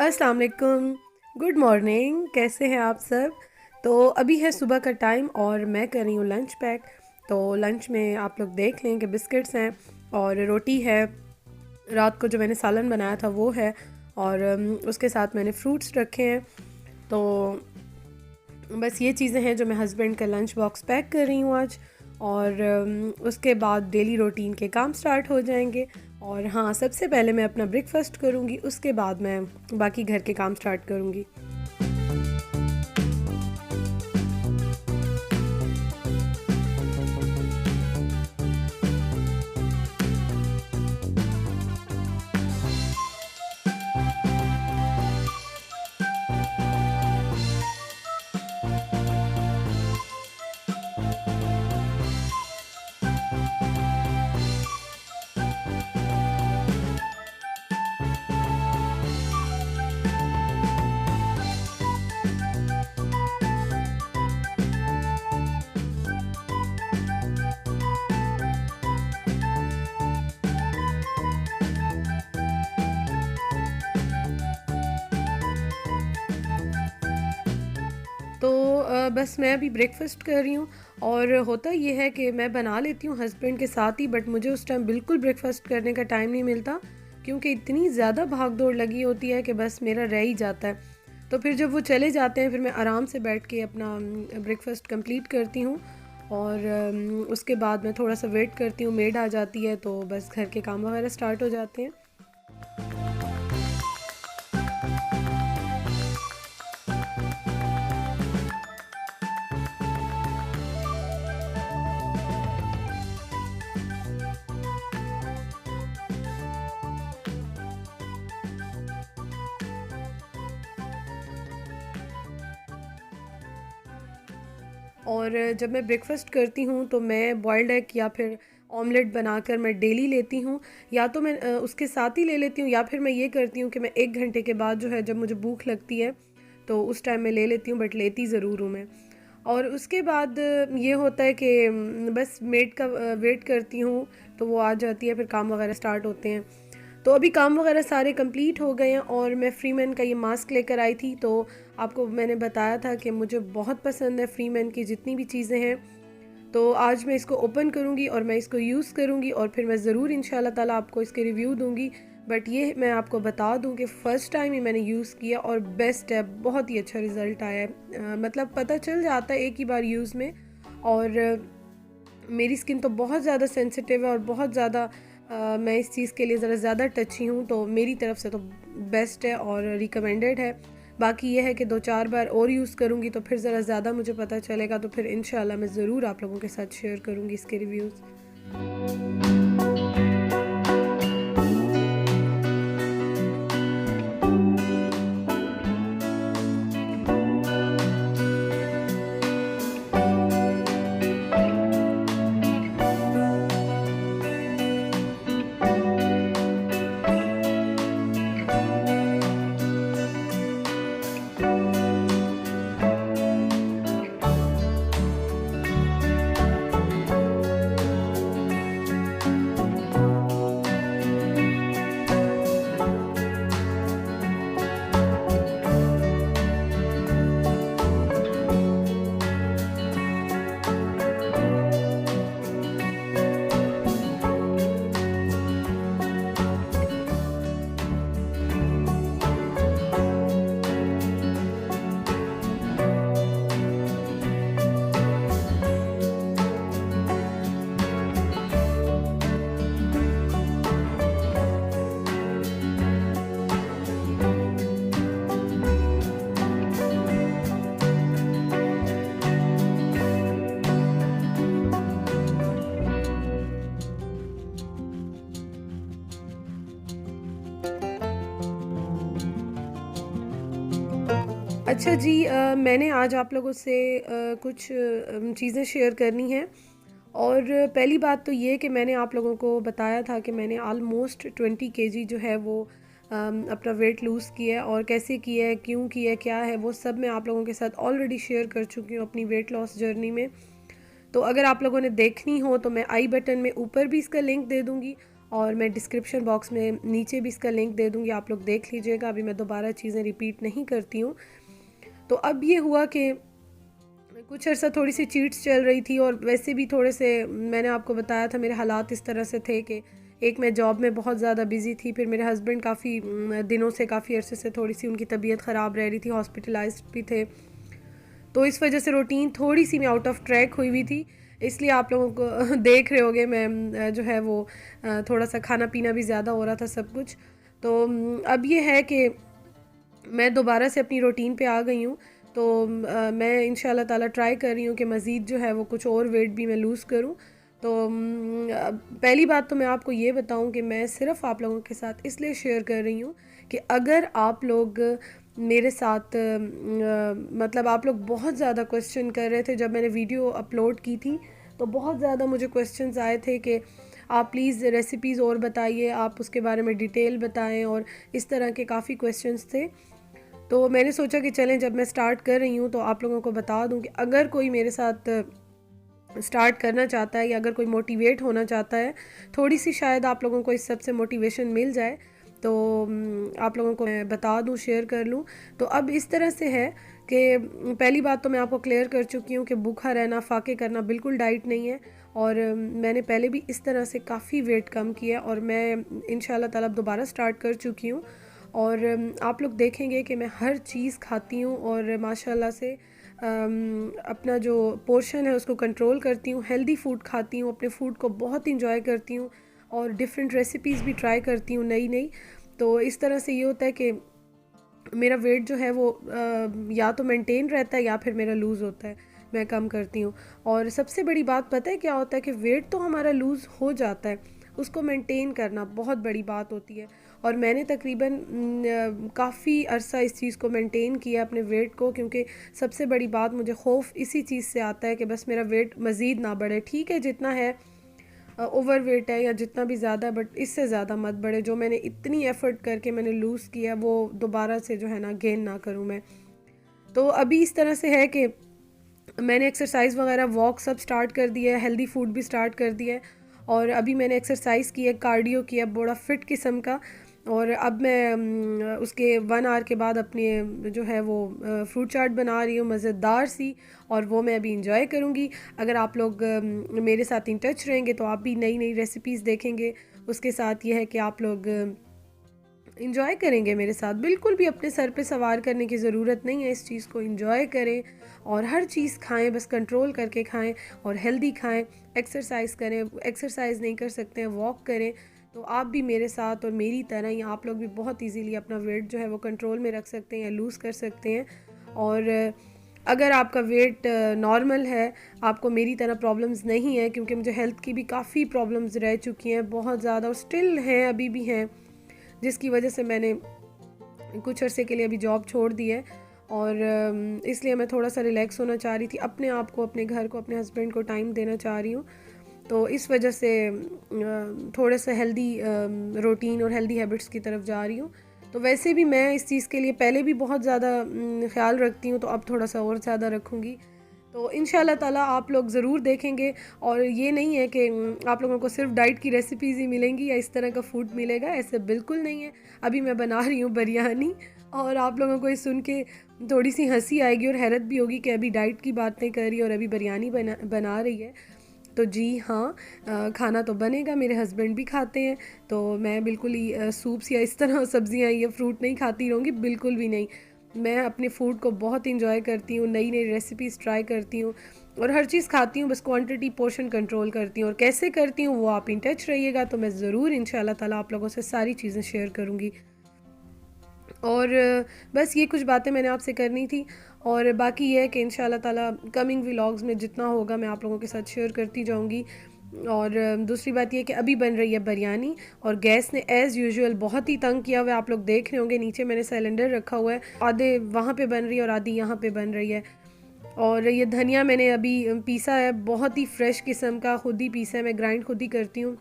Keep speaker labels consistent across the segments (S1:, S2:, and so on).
S1: अस्सलाम वालेकुम, good morning. कैसे हैं आप सब? तो अभी है सुबह का टाइम और मैं कर रही हूँ लंच पैक। तो लंच में आप लोग देख लें कि बिस्किट्स हैं और रोटी है। रात को जो मैंने सालन बनाया था वो है और उसके साथ मैंने फ्रूट्स रखे हैं। तो बस ये चीज़ें हैं जो मैं हस्बैंड का लंच बॉक्स पैक कर रही हूँ आज। और उसके बाद डेली रूटीन के काम स्टार्ट हो जाएंगे। और हाँ, सबसे पहले मैं अपना ब्रेकफास्ट करूँगी, उसके बाद मैं बाकी घर के काम स्टार्ट करूँगी। तो बस मैं अभी ब्रेकफास्ट कर रही हूँ। और होता ये है कि मैं बना लेती हूँ हस्बैंड के साथ ही, बट मुझे उस टाइम बिल्कुल ब्रेकफास्ट करने का टाइम नहीं मिलता क्योंकि इतनी ज़्यादा भाग दौड़ लगी होती है कि बस मेरा रह ही जाता है। तो फिर जब वो चले जाते हैं फिर मैं आराम से बैठ के अपना ब्रेकफास्ट कंप्लीट करती हूँ। और उसके बाद मैं थोड़ा सा वेट करती हूँ, मेड आ जाती है तो बस घर के काम वगैरह स्टार्ट हो जाते हैं। और जब मैं ब्रेकफ़ास्ट करती हूँ तो मैं बॉइल्ड एग या फिर ऑमलेट बनाकर मैं डेली लेती हूँ। या तो मैं उसके साथ ही ले लेती हूँ या फिर मैं ये करती हूँ कि मैं 1 घंटे के बाद जो है, जब मुझे भूख लगती है तो उस टाइम मैं ले लेती हूँ, बट लेती ज़रूर हूँ मैं। और उसके बाद ये होता है कि बस मेड का वेट करती हूँ तो वो आ जाती है, फिर काम वगैरह स्टार्ट होते हैं। तो अभी काम वगैरह सारे कंप्लीट हो गए हैं और मैं फ्रीमैन का ये मास्क लेकर आई थी। तो आपको मैंने बताया था कि मुझे बहुत पसंद है फ्रीमैन की जितनी भी चीज़ें हैं। तो आज मैं इसको ओपन करूँगी और मैं इसको यूज़ करूँगी और फिर मैं ज़रूर इंशाल्लाह ताला आपको इसके रिव्यू दूँगी। बट ये मैं आपको बता दूँ कि फ़र्स्ट टाइम ही मैंने यूज़ किया और बेस्ट है, बहुत ही अच्छा रिज़ल्ट आया है। मतलब पता चल जाता है एक ही बार यूज़ में। और मेरी स्किन तो बहुत ज़्यादा सेंसिटिव है और बहुत ज़्यादा मैं इस चीज़ के लिए ज़रा ज़्यादा टची हूँ, तो मेरी तरफ से तो बेस्ट है और रिकमेंडेड है। बाकी ये है कि 2-4 बार और यूज़ करूँगी तो फिर ज़रा ज़्यादा मुझे पता चलेगा, तो फिर इंशाल्लाह मैं ज़रूर आप लोगों के साथ शेयर करूँगी इसके रिव्यूज़। अच्छा जी, मैंने आज आप लोगों से कुछ चीज़ें शेयर करनी हैं। और पहली बात तो ये कि मैंने आप लोगों को बताया था कि मैंने आलमोस्ट 20 केजी जो है वो अपना वेट लूज़ किया है। और कैसे किया है, क्यों किया है, क्या है, वो सब मैं आप लोगों के साथ ऑलरेडी शेयर कर चुकी हूँ अपनी वेट लॉस जर्नी में। तो अगर आप लोगों ने देखनी हो तो मैं आई बटन में ऊपर भी इसका लिंक दे दूँगी और मैं डिस्क्रिप्शन बॉक्स में नीचे भी इसका लिंक दे दूँगी, आप लोग देख लीजिएगा। अभी मैं दोबारा चीज़ें रिपीट नहीं करती हूँ। तो अब ये हुआ कि कुछ अर्सा थोड़ी सी चीट्स चल रही थी, और वैसे भी थोड़े से मैंने आपको बताया था मेरे हालात इस तरह से थे कि एक मैं जॉब में बहुत ज़्यादा बिज़ी थी, फिर मेरे हस्बैंड काफ़ी दिनों से, काफ़ी अरसे से थोड़ी सी उनकी तबीयत ख़राब रह रही थी, हॉस्पिटलाइज्ड भी थे। तो इस वजह से रूटीन थोड़ी सी मैं आउट ऑफ ट्रैक हुई हुई थी। इसलिए आप लोगों को देख रहे होगे मैं जो है वो थोड़ा सा खाना पीना भी ज़्यादा हो रहा था सब कुछ। तो अब ये है कि मैं दोबारा से अपनी रूटीन पे आ गई हूँ। तो मैं इंशाल्लाह ताला ट्राई कर रही हूँ कि मज़ीद जो है वो कुछ और वेट भी मैं लूज़ करूँ। तो पहली बात तो मैं आपको ये बताऊँ कि मैं सिर्फ़ आप लोगों के साथ इसलिए शेयर कर रही हूँ कि अगर आप लोग मेरे साथ मतलब आप लोग बहुत ज़्यादा क्वेश्चन कर रहे थे जब मैंने वीडियो अपलोड की थी, तो बहुत ज़्यादा मुझे क्वेश्चंस आए थे कि आप प्लीज़ रेसिपीज़ और बताइए, आप उसके बारे में डिटेल बताएं, और इस तरह के काफ़ी क्वेश्चंस थे। तो मैंने सोचा कि चलें, जब मैं स्टार्ट कर रही हूँ तो आप लोगों को बता दूँ कि अगर कोई मेरे साथ स्टार्ट करना चाहता है, या अगर कोई मोटिवेट होना चाहता है, थोड़ी सी शायद आप लोगों को इस सब से मोटिवेशन मिल जाए, तो आप लोगों को मैं बता दूं, शेयर कर लूं। तो अब इस तरह से है कि पहली बात तो मैं आपको क्लियर कर चुकी हूँ कि भूखा रहना, फाके करना बिल्कुल डाइट नहीं है। और मैंने पहले भी इस तरह से काफ़ी वेट कम किया, और मैं इंशाल्लाह ताला दोबारा स्टार्ट कर चुकी हूँ। और आप लोग देखेंगे कि मैं हर चीज़ खाती हूँ, और माशाल्लाह से अपना जो पोर्शन है उसको कंट्रोल करती हूँ, हेल्दी फूड खाती हूँ, अपने फूड को बहुत इंजॉय करती हूँ, और डिफरेंट रेसिपीज़ भी ट्राई करती हूँ नई नई। तो इस तरह से ये होता है कि मेरा वेट जो है वो या तो मेंटेन रहता है या फिर मेरा लूज़ होता है, मैं कम करती हूँ। और सबसे बड़ी बात पता है क्या होता है कि वेट तो हमारा लूज़ हो जाता है, उसको मेंटेन करना बहुत बड़ी बात होती है। और मैंने तकरीबन काफ़ी अरसा इस चीज़ को मेंटेन किया अपने वेट को, क्योंकि सबसे बड़ी बात मुझे खौफ इसी चीज़ से आता है कि बस मेरा वेट मज़ीद ना बढ़े। ठीक है, जितना है ओवर वेट है या जितना भी ज़्यादा है, बट इससे ज़्यादा मत बढ़े। जो मैंने इतनी एफ़र्ट करके मैंने लूज़ किया वो दोबारा से जो है ना गेन ना करूँ मैं। तो अभी इस तरह से है कि मैंने एक्सरसाइज़ वगैरह, वॉक सब स्टार्ट कर दिया है, हेल्दी फूड भी स्टार्ट कर दिया है, और अभी मैंने एक्सरसाइज़ की है, कार्डियो किया, बड़ा फिट किस्म का। और अब मैं उसके 1 आवर के बाद अपने जो है वो फ्रूट चाट बना रही हूँ मज़ेदार सी, और वो मैं अभी इंजॉय करूँगी। अगर आप लोग मेरे साथ इन टच रहेंगे तो आप भी नई नई रेसिपीज़ देखेंगे। उसके साथ ये है कि आप लोग इंजॉय करेंगे मेरे साथ। बिल्कुल भी अपने सर पे सवार करने की ज़रूरत नहीं है, इस चीज़ को इंजॉय करें, और हर चीज़ खाएं, बस कंट्रोल करके खाएं, और हेल्दी खाएं, एक्सरसाइज करें। एक्सरसाइज नहीं कर सकते हैं, वॉक करें। तो आप भी मेरे साथ और मेरी तरह ही आप लोग भी बहुत इजीली अपना वेट जो है वो कंट्रोल में रख सकते हैं या लूज़ कर सकते हैं। और अगर आपका वेट नॉर्मल है, आपको मेरी तरह प्रॉब्लम्स नहीं है, क्योंकि मुझे हेल्थ की भी काफ़ी प्रॉब्लम्स रह चुकी हैं बहुत ज़्यादा, और स्टिल हैं, अभी भी हैं, जिसकी वजह से मैंने कुछ अरसे के लिए अभी जॉब छोड़ दी है। और इसलिए मैं थोड़ा सा रिलैक्स होना चाह रही थी, अपने आप को, अपने घर को, अपने हस्बैंड को टाइम देना चाह रही हूँ। तो इस वजह से थोड़ा सा हेल्दी रूटीन और हेल्दी हैबिट्स की तरफ जा रही हूँ। तो वैसे भी मैं इस चीज़ के लिए पहले भी बहुत ज़्यादा ख्याल रखती हूँ, तो अब थोड़ा सा और ज़्यादा रखूँगी। तो इंशाल्लाह ताला आप लोग ज़रूर देखेंगे। और ये नहीं है कि आप लोगों को सिर्फ डाइट की रेसिपीज़ ही मिलेंगी या इस तरह का फूड मिलेगा, ऐसे बिल्कुल नहीं है। अभी मैं बना रही हूँ बिरयानी, और आप लोगों को ये सुन के थोड़ी सी हंसी आएगी और हैरत भी होगी कि अभी डाइट की बातें कर रही है और अभी बिरयानी बना रही है। तो जी हाँ, खाना तो बनेगा, मेरे हस्बैंड भी खाते हैं। तो मैं बिल्कुल ही सूप्स या इस तरह सब्जियां या फ्रूट नहीं खाती रहूँगी, बिल्कुल भी नहीं। मैं अपने फूड को बहुत इंजॉय करती हूँ, नई नई रेसिपीज़ ट्राई करती हूँ, और हर चीज़ खाती हूँ, बस क्वांटिटी पोर्शन कंट्रोल करती हूँ। और कैसे करती हूँ वो आप इन टच रहिएगा, तो मैं ज़रूर इंशाल्लाह ताला आप लोगों से सारी चीज़ें शेयर करूँगी। और बस ये कुछ बातें मैंने आपसे करनी थी, और बाकी ये है कि इंशाल्लाह ताला कमिंग व्लॉग्स में जितना होगा मैं आप लोगों के साथ शेयर करती जाऊंगी। और दूसरी बात ये कि अभी बन रही है बिरयानी, और गैस ने एज़ यूजुअल बहुत ही तंग किया हुआ है। आप लोग देख रहे होंगे नीचे मैंने सिलेंडर रखा हुआ है, आधे वहाँ पे बन रही है और आधी यहाँ पे बन रही है। और ये धनिया मैंने अभी पीसा है, बहुत ही फ्रेश किस्म का, खुद ही पीसा है, मैं ग्राइंड खुद ही करती हूँ।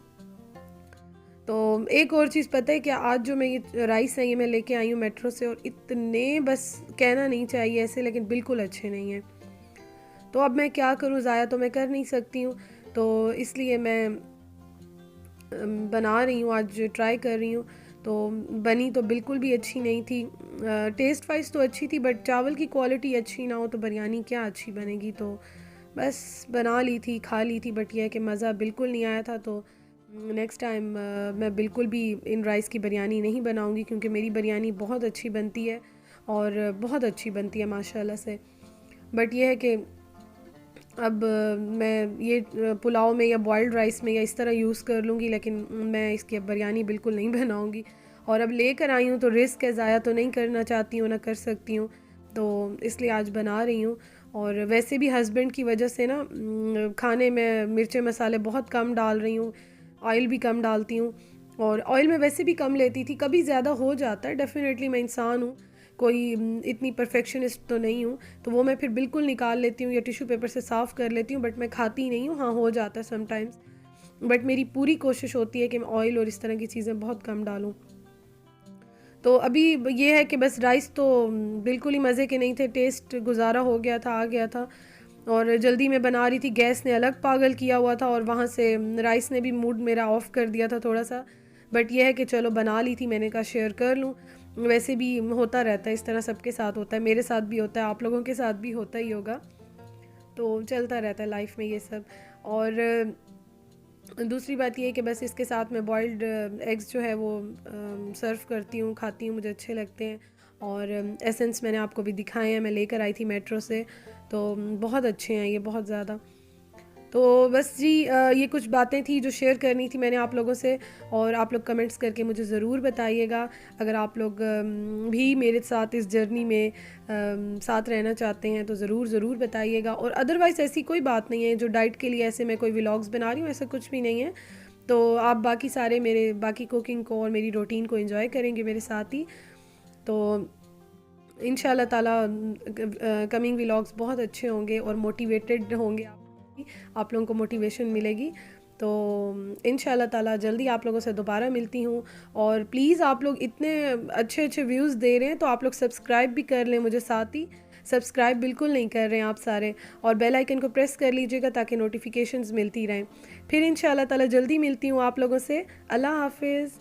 S1: तो एक और चीज़ पता है क्या, आज जो मैं ये राइस है ये मैं लेके आई हूँ मेट्रो से, और इतने, बस कहना नहीं चाहिए ऐसे, लेकिन बिल्कुल अच्छे नहीं हैं। तो अब मैं क्या करूँ, ज़ाया तो मैं कर नहीं सकती हूँ, तो इसलिए मैं बना रही हूँ, आज ट्राई कर रही हूँ। तो बनी तो बिल्कुल भी अच्छी नहीं थी। टेस्ट वाइज तो अच्छी थी, बट चावल की क्वालिटी अच्छी ना हो तो बिरयानी क्या अच्छी बनेगी। तो बस बना ली थी, खा ली थी, बट यह है कि मज़ा बिल्कुल नहीं आया था। तो नेक्स्ट टाइम मैं बिल्कुल भी इन राइस की बिरयानी नहीं बनाऊंगी, क्योंकि मेरी बिरयानी बहुत अच्छी बनती है और बहुत अच्छी बनती है माशाल्लाह से। बट यह है कि अब मैं ये पुलाव में या बॉइल्ड राइस में या इस तरह यूज़ कर लूँगी, लेकिन मैं इसकी अब बिरयानी बिल्कुल नहीं बनाऊँगी। और अब लेकर आई हूँ तो रिस्क है, ज़ाया तो नहीं करना चाहती हूँ, ना कर सकती हूँ, तो इसलिए आज बना रही हूँ। और वैसे भी हस्बैंड की वजह से ना खाने में मिर्चे मसाले बहुत कम डाल रही हूँ, ऑयल भी कम डालती हूँ। और ऑयल में वैसे भी कम लेती थी, कभी ज़्यादा हो जाता है, डेफ़िनेटली मैं इंसान हूँ, कोई इतनी परफेक्शनिस्ट तो नहीं हूँ। तो वो मैं फिर बिल्कुल निकाल लेती हूँ या टिश्यू पेपर से साफ़ कर लेती हूँ, बट मैं खाती नहीं हूँ। हाँ, हो जाता है समटाइम्स, बट मेरी पूरी कोशिश होती है कि मैं ऑयल और इस तरह की चीज़ें बहुत कम डालूँ। तो अभी ये है कि बस राइस तो बिल्कुल ही मज़े के नहीं थे, टेस्ट गुजारा हो गया था, आ गया था। और जल्दी में बना रही थी, गैस ने अलग पागल किया हुआ था और वहाँ से राइस ने भी मूड मेरा ऑफ़ कर दिया था थोड़ा सा। बट यह है कि चलो बना ली थी, मैंने कहा शेयर कर लूँ। वैसे भी होता रहता है इस तरह, सबके साथ होता है, मेरे साथ भी होता है, आप लोगों के साथ भी होता ही होगा। तो चलता रहता है लाइफ में ये सब। और दूसरी बात ये है कि बस इसके साथ मैं बॉइल्ड एग्स जो है वो सर्व करती हूँ, खाती हूँ, मुझे अच्छे लगते हैं। और एसेंस मैंने आपको भी दिखाए हैं, मैं लेकर आई थी मेट्रो से, तो बहुत अच्छे हैं ये, बहुत ज़्यादा। तो बस जी ये कुछ बातें थी जो शेयर करनी थी मैंने आप लोगों से। और आप लोग कमेंट्स करके मुझे ज़रूर बताइएगा, अगर आप लोग भी मेरे साथ इस जर्नी में साथ रहना चाहते हैं तो ज़रूर ज़रूर बताइएगा। और अदरवाइज़ ऐसी कोई बात नहीं है जो डाइट के लिए ऐसे मैं कोई व्लॉग्स बना रही हूँ, ऐसा कुछ भी नहीं है। तो आप बाकी सारे मेरे बाकी कुकिंग को और मेरी रूटीन को एंजॉय करेंगे मेरे साथ ही। तो इंशाल्लाह ताला कमिंग व्लॉग्स बहुत अच्छे होंगे और मोटिवेटेड होंगे, आप लोगों को मोटिवेशन मिलेगी। तो इंशाल्लाह ताला जल्दी आप लोगों से दोबारा मिलती हूँ। और प्लीज़ आप लोग इतने अच्छे अच्छे व्यूज़ दे रहे हैं तो आप लोग सब्सक्राइब भी कर लें मुझे साथ ही। सब्सक्राइब बिल्कुल नहीं कर रहे हैं आप सारे, और बेल आइकन को प्रेस कर लीजिएगा ताकि नोटिफिकेशंस मिलती रहें। फिर इंशाल्लाह ताला जल्दी मिलती हूँ आप लोगों से। अल्लाह हाफिज़।